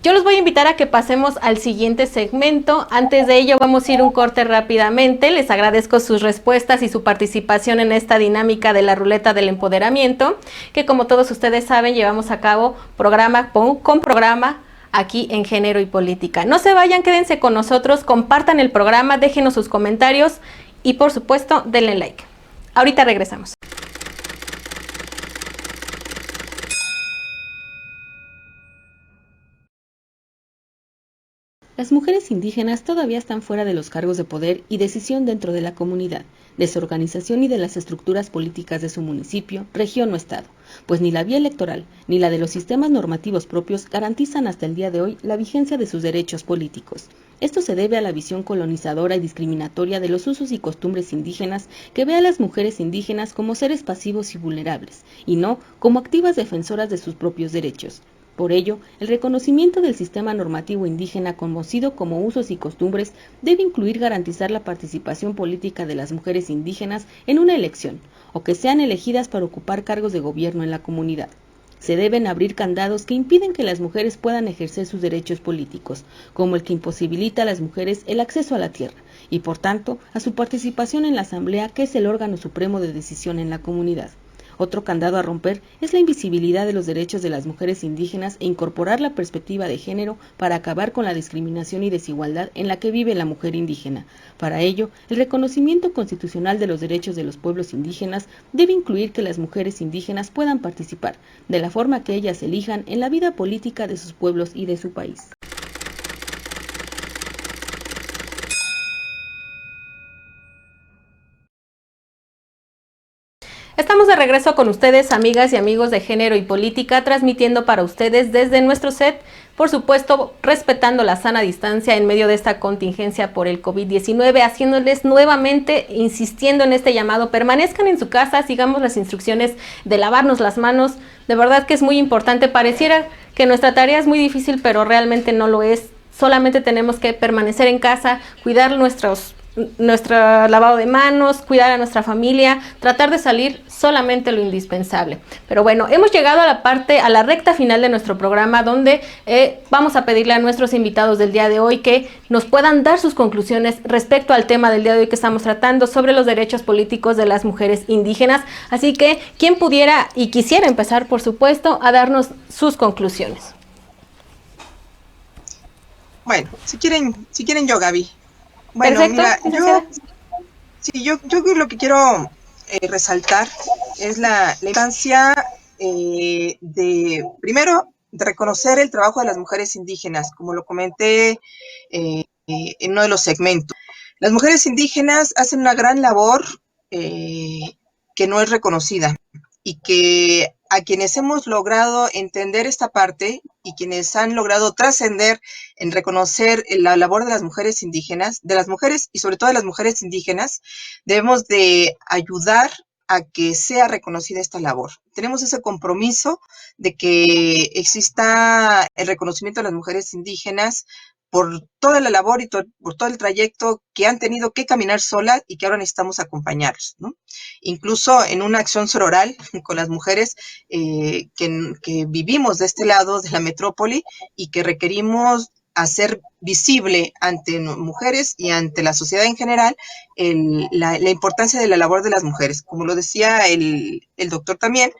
Yo los voy a invitar a que pasemos al siguiente segmento. Antes de ello vamos a ir un corte rápidamente. Les agradezco sus respuestas y su participación en esta dinámica de la ruleta del empoderamiento, que como todos ustedes saben llevamos a cabo programa con programa aquí en Género y Política. No se vayan, quédense con nosotros, compartan el programa, déjenos sus comentarios y por supuesto denle like. Ahorita regresamos. Las mujeres indígenas todavía están fuera de los cargos de poder y decisión dentro de la comunidad, de su organización y de las estructuras políticas de su municipio, región o estado, pues ni la vía electoral ni la de los sistemas normativos propios garantizan hasta el día de hoy la vigencia de sus derechos políticos. Esto se debe a la visión colonizadora y discriminatoria de los usos y costumbres indígenas que ve a las mujeres indígenas como seres pasivos y vulnerables, y no como activas defensoras de sus propios derechos. Por ello, el reconocimiento del sistema normativo indígena conocido como usos y costumbres debe incluir garantizar la participación política de las mujeres indígenas en una elección, o que sean elegidas para ocupar cargos de gobierno en la comunidad. Se deben abrir candados que impiden que las mujeres puedan ejercer sus derechos políticos, como el que imposibilita a las mujeres el acceso a la tierra, y por tanto, a su participación en la asamblea, que es el órgano supremo de decisión en la comunidad. Otro candado a romper es la invisibilidad de los derechos de las mujeres indígenas e incorporar la perspectiva de género para acabar con la discriminación y desigualdad en la que vive la mujer indígena. Para ello, el reconocimiento constitucional de los derechos de los pueblos indígenas debe incluir que las mujeres indígenas puedan participar, de la forma que ellas elijan, en la vida política de sus pueblos y de su país. Estamos de regreso con ustedes, amigas y amigos de Género y Política, transmitiendo para ustedes desde nuestro set, por supuesto, respetando la sana distancia en medio de esta contingencia por el COVID-19, haciéndoles nuevamente, insistiendo en este llamado, permanezcan en su casa, sigamos las instrucciones de lavarnos las manos. De verdad que es muy importante, pareciera que nuestra tarea es muy difícil, pero realmente no lo es. Solamente tenemos que permanecer en casa, cuidar nuestro lavado de manos, cuidar a nuestra familia, tratar de salir solamente lo indispensable. Pero bueno, hemos llegado a la recta final de nuestro programa, donde vamos a pedirle a nuestros invitados del día de hoy que nos puedan dar sus conclusiones respecto al tema del día de hoy que estamos tratando sobre los derechos políticos de las mujeres indígenas. Así que, quien pudiera y quisiera empezar, por supuesto, a darnos sus conclusiones. Bueno, si quieren yo, Gaby. Bueno, perfecto, mira, yo lo que quiero resaltar es la importancia primero, de reconocer el trabajo de las mujeres indígenas. Como lo comenté en uno de los segmentos. Las mujeres indígenas hacen una gran labor que no es reconocida y que a quienes hemos logrado entender esta parte y quienes han logrado trascender en reconocer la labor de las mujeres indígenas, de las mujeres y sobre todo de las mujeres indígenas, debemos de ayudar a que sea reconocida esta labor. Tenemos ese compromiso de que exista el reconocimiento de las mujeres indígenas por toda la labor y por todo el trayecto que han tenido que caminar solas y que ahora necesitamos acompañarlos, ¿no? Incluso en una acción sororal con las mujeres que vivimos de este lado de la metrópoli y que requerimos hacer visible ante mujeres y ante la sociedad en general la importancia de la labor de las mujeres. Como lo decía el doctor también,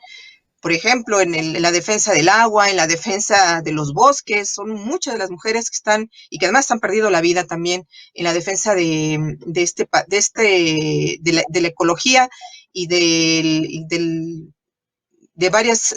por ejemplo, en la defensa del agua, en la defensa de los bosques, son muchas de las mujeres que están, y que además han perdido la vida también, en la defensa de la ecología y de varios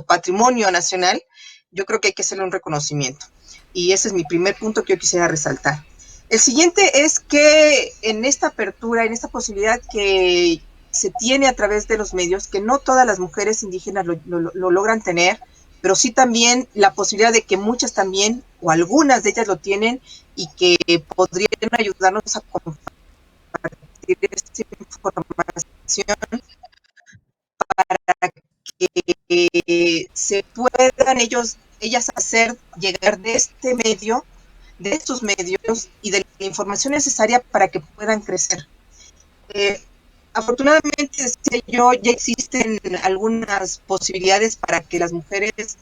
patrimonio nacional. Yo creo que hay que hacerle un reconocimiento. Y ese es mi primer punto que yo quisiera resaltar. El siguiente es que en esta apertura, en esta posibilidad que se tiene a través de los medios, que no todas las mujeres indígenas lo logran tener, pero sí también la posibilidad de que muchas también, o algunas de ellas lo tienen, y que podrían ayudarnos a compartir esta información para que se puedan ellas hacer llegar de este medio, de estos medios y de la información necesaria para que puedan crecer. Afortunadamente, decía yo, ya existen algunas posibilidades para que las mujeres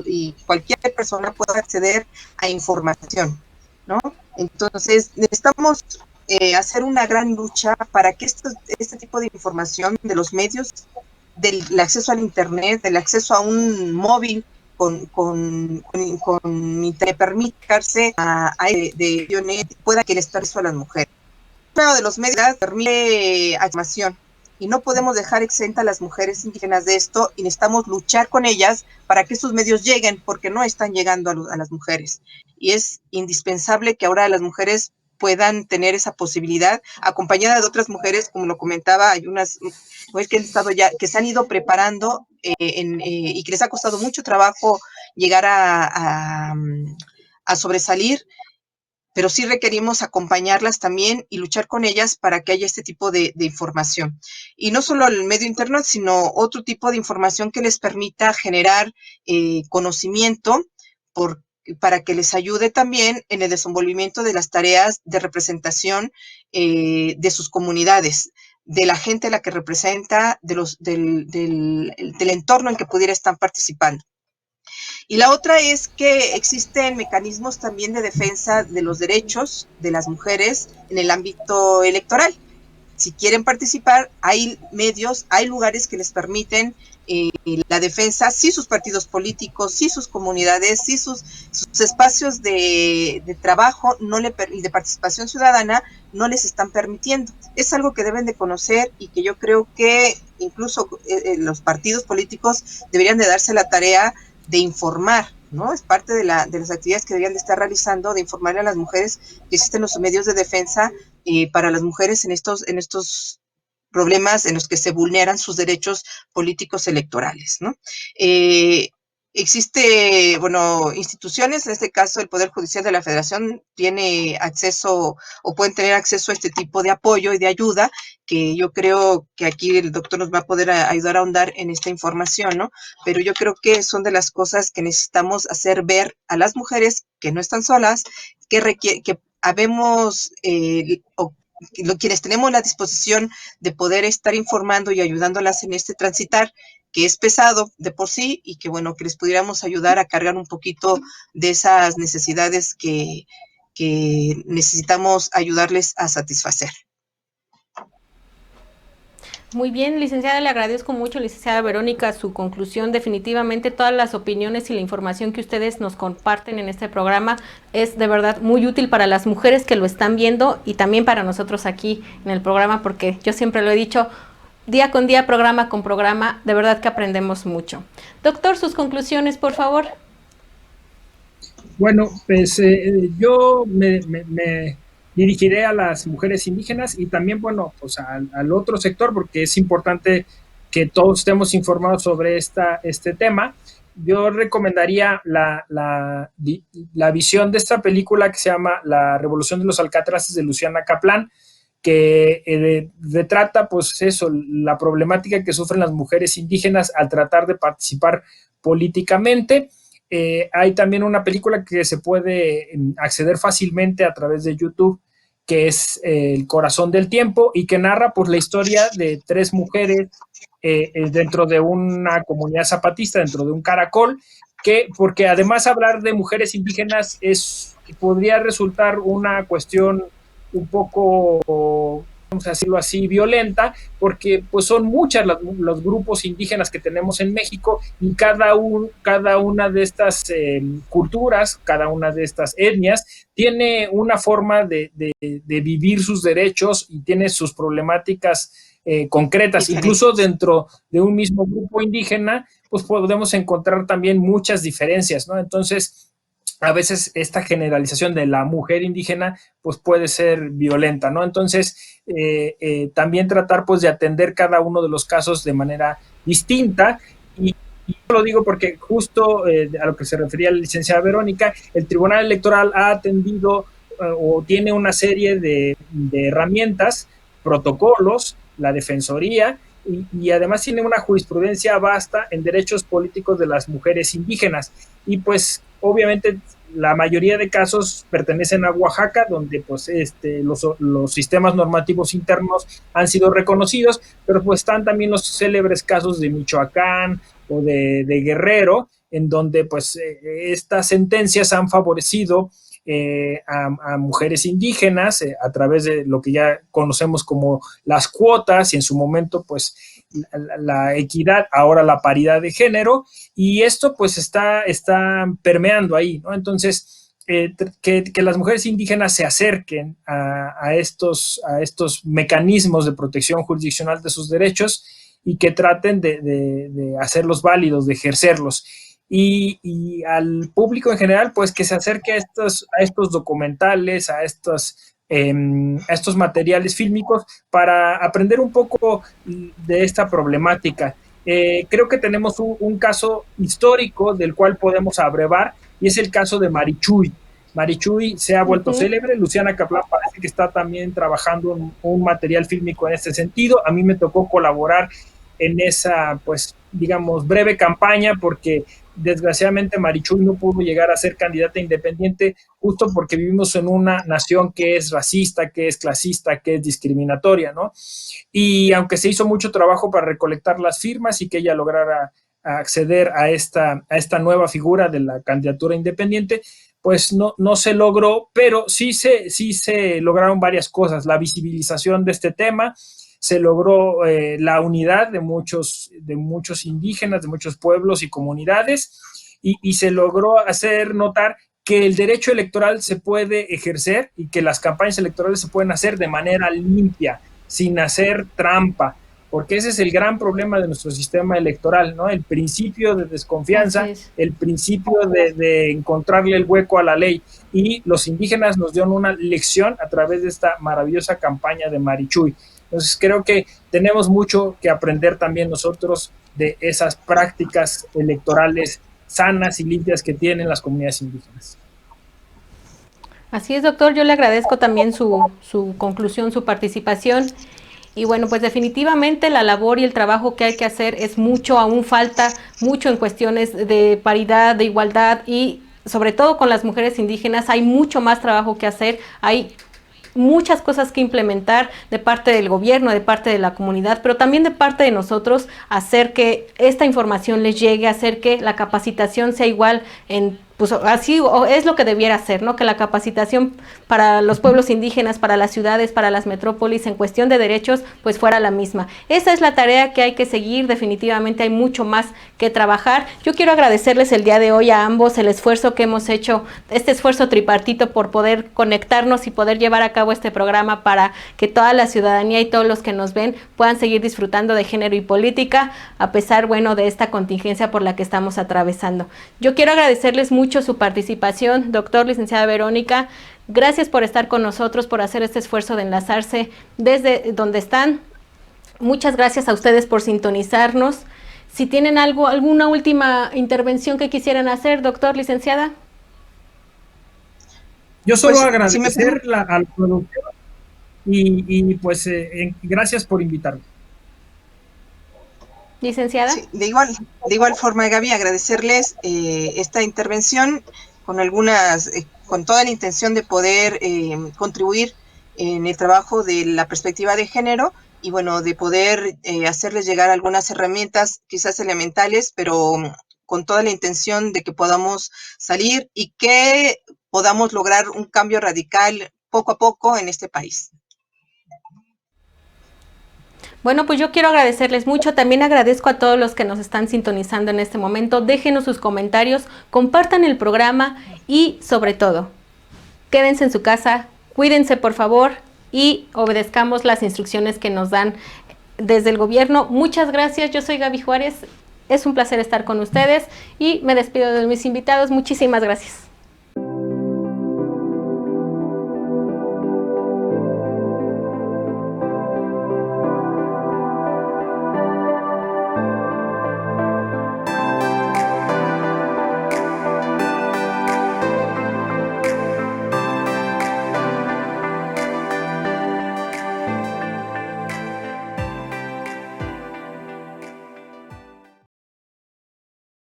y cualquier persona pueda acceder a información, ¿no? Entonces, necesitamos hacer una gran lucha para que este tipo de información de los medios, del acceso al internet, del acceso a un móvil con internet, permitirse de Bionet, pueda que el acceso a las mujeres. Uno de los medios permite aclamación y no podemos dejar exenta a las mujeres indígenas de esto y necesitamos luchar con ellas para que estos medios lleguen, porque no están llegando a las mujeres. Y es indispensable que ahora las mujeres puedan tener esa posibilidad, acompañada de otras mujeres, como lo comentaba, hay unas mujeres que han estado ya, que se han ido preparando y que les ha costado mucho trabajo llegar a sobresalir, pero sí requerimos acompañarlas también y luchar con ellas para que haya este tipo de información. Y no solo el medio internet, sino otro tipo de información que les permita generar conocimiento para que les ayude también en el desenvolvimiento de las tareas de representación de sus comunidades, de la gente a la que representa, del entorno en que pudiera estar participando. Y la otra es que existen mecanismos también de defensa de los derechos de las mujeres en el ámbito electoral. Si quieren participar, hay medios, hay lugares que les permiten la defensa, si sus partidos políticos, si sus comunidades, si sus espacios de trabajo y de participación ciudadana no les están permitiendo. Es algo que deben de conocer y que yo creo que incluso los partidos políticos deberían de darse la tarea de informar, ¿no? Es parte de las actividades que deberían de estar realizando, de informarle a las mujeres que existen los medios de defensa para las mujeres en estos problemas en los que se vulneran sus derechos políticos electorales, ¿no? Existe, instituciones, en este caso el Poder Judicial de la Federación tiene acceso o pueden tener acceso a este tipo de apoyo y de ayuda, que yo creo que aquí el doctor nos va a poder ayudar a ahondar en esta información, ¿no? Pero yo creo que son de las cosas que necesitamos hacer ver a las mujeres que no están solas, que habemos quienes tenemos la disposición de poder estar informando y ayudándolas en este transitar, que es pesado de por sí y que les pudiéramos ayudar a cargar un poquito de esas necesidades que necesitamos ayudarles a satisfacer. Muy bien, licenciada, le agradezco mucho, licenciada Verónica, su conclusión. Definitivamente todas las opiniones y la información que ustedes nos comparten en este programa es de verdad muy útil para las mujeres que lo están viendo y también para nosotros aquí en el programa, porque yo siempre lo he dicho, día con día, programa con programa, de verdad que aprendemos mucho. Doctor, sus conclusiones, por favor. Bueno, pues yo me dirigiré a las mujeres indígenas y también, bueno, pues al otro sector, porque es importante que todos estemos informados sobre este tema. Yo recomendaría la visión de esta película que se llama La Revolución de los Alcatraces de Luciana Kaplan, que retrata, pues eso, la problemática que sufren las mujeres indígenas al tratar de participar políticamente. Hay también una película que se puede acceder fácilmente a través de YouTube, que es El Corazón del Tiempo, y que narra pues la historia de 3 mujeres dentro de una comunidad zapatista, dentro de un caracol, porque además hablar de mujeres indígenas podría resultar una cuestión un poco, vamos a decirlo así, violenta, porque pues son muchas los grupos indígenas que tenemos en México, y cada una de estas culturas, cada una de estas etnias, tiene una forma de vivir sus derechos y tiene sus problemáticas concretas. Incluso dentro de un mismo grupo indígena, pues podemos encontrar también muchas diferencias, ¿no? Entonces, a veces esta generalización de la mujer indígena pues puede ser violenta, ¿no? Entonces, también tratar pues de atender cada uno de los casos de manera distinta. Y yo lo digo porque justo a lo que se refería la licenciada Verónica, el Tribunal Electoral ha atendido o tiene una serie de herramientas, protocolos, la Defensoría, y además tiene una jurisprudencia vasta en derechos políticos de las mujeres indígenas. Y pues obviamente la mayoría de casos pertenecen a Oaxaca, donde pues los sistemas normativos internos han sido reconocidos, pero pues están también los célebres casos de Michoacán o de Guerrero, en donde pues estas sentencias han favorecido a mujeres indígenas a través de lo que ya conocemos como las cuotas, y en su momento pues la equidad, ahora la paridad de género, y esto pues está permeando ahí, ¿no? Entonces, que las mujeres indígenas se acerquen a estos mecanismos de protección jurisdiccional de sus derechos, y que traten de hacerlos válidos, de ejercerlos. Y al público en general, pues que se acerque a estos documentales, a estos materiales fílmicos, para aprender un poco de esta problemática. Creo que tenemos un caso histórico del cual podemos abrevar, y es el caso de Marichuy. Marichuy se ha vuelto célebre. Luciana Kaplan parece que está también trabajando un material fílmico en este sentido. A mí me tocó colaborar en esa, pues, digamos, breve campaña, porque desgraciadamente Marichuy no pudo llegar a ser candidata independiente, justo porque vivimos en una nación que es racista, que es clasista, que es discriminatoria, ¿no? Y aunque se hizo mucho trabajo para recolectar las firmas y que ella lograra acceder a esta nueva figura de la candidatura independiente, pues no se logró, pero sí se lograron varias cosas: la visibilización de este tema, se logró la unidad de muchos indígenas, de muchos pueblos y comunidades, y se logró hacer notar que el derecho electoral se puede ejercer y que las campañas electorales se pueden hacer de manera limpia, sin hacer trampa, porque ese es el gran problema de nuestro sistema electoral, ¿no? El principio de desconfianza, el principio de encontrarle el hueco a la ley, y los indígenas nos dieron una lección a través de esta maravillosa campaña de Marichuy. Entonces creo que tenemos mucho que aprender también nosotros de esas prácticas electorales sanas y limpias que tienen las comunidades indígenas. Así es, doctor. Yo le agradezco también su conclusión, su participación. Y bueno, pues definitivamente la labor y el trabajo que hay que hacer es mucho, aún falta mucho en cuestiones de paridad, de igualdad, y sobre todo con las mujeres indígenas hay mucho más trabajo que hacer. Hay muchas cosas que implementar de parte del gobierno, de parte de la comunidad, pero también de parte de nosotros, hacer que esta información les llegue, hacer que la capacitación sea igual pues así es lo que debiera ser, ¿no? Que la capacitación para los pueblos indígenas, para las ciudades, para las metrópolis, en cuestión de derechos, pues fuera la misma. Esa es la tarea que hay que seguir. Definitivamente hay mucho más que trabajar. Yo quiero agradecerles el día de hoy a ambos el esfuerzo que hemos hecho, este esfuerzo tripartito por poder conectarnos y poder llevar a cabo este programa para que toda la ciudadanía y todos los que nos ven puedan seguir disfrutando de género y política, a pesar, bueno, de esta contingencia por la que estamos atravesando. Yo quiero agradecerles mucho mucho su participación, doctor, licenciada Verónica. Gracias por estar con nosotros, por hacer este esfuerzo de enlazarse desde donde están. Muchas gracias a ustedes por sintonizarnos. Si tienen alguna última intervención que quisieran hacer, doctor, licenciada. Yo solo Pues, agradecer al productor y pues gracias por invitarme. Licenciada. Sí, de igual forma, Gaby, agradecerles esta intervención con toda la intención de poder contribuir en el trabajo de la perspectiva de género y bueno, de poder hacerles llegar algunas herramientas quizás elementales, pero con toda la intención de que podamos salir y que podamos lograr un cambio radical poco a poco en este país. Bueno, pues yo quiero agradecerles mucho. También agradezco a todos los que nos están sintonizando en este momento. Déjenos sus comentarios, compartan el programa y, sobre todo, quédense en su casa, cuídense por favor y obedezcamos las instrucciones que nos dan desde el gobierno. Muchas gracias. Yo soy Gaby Juárez. Es un placer estar con ustedes y me despido de mis invitados. Muchísimas gracias.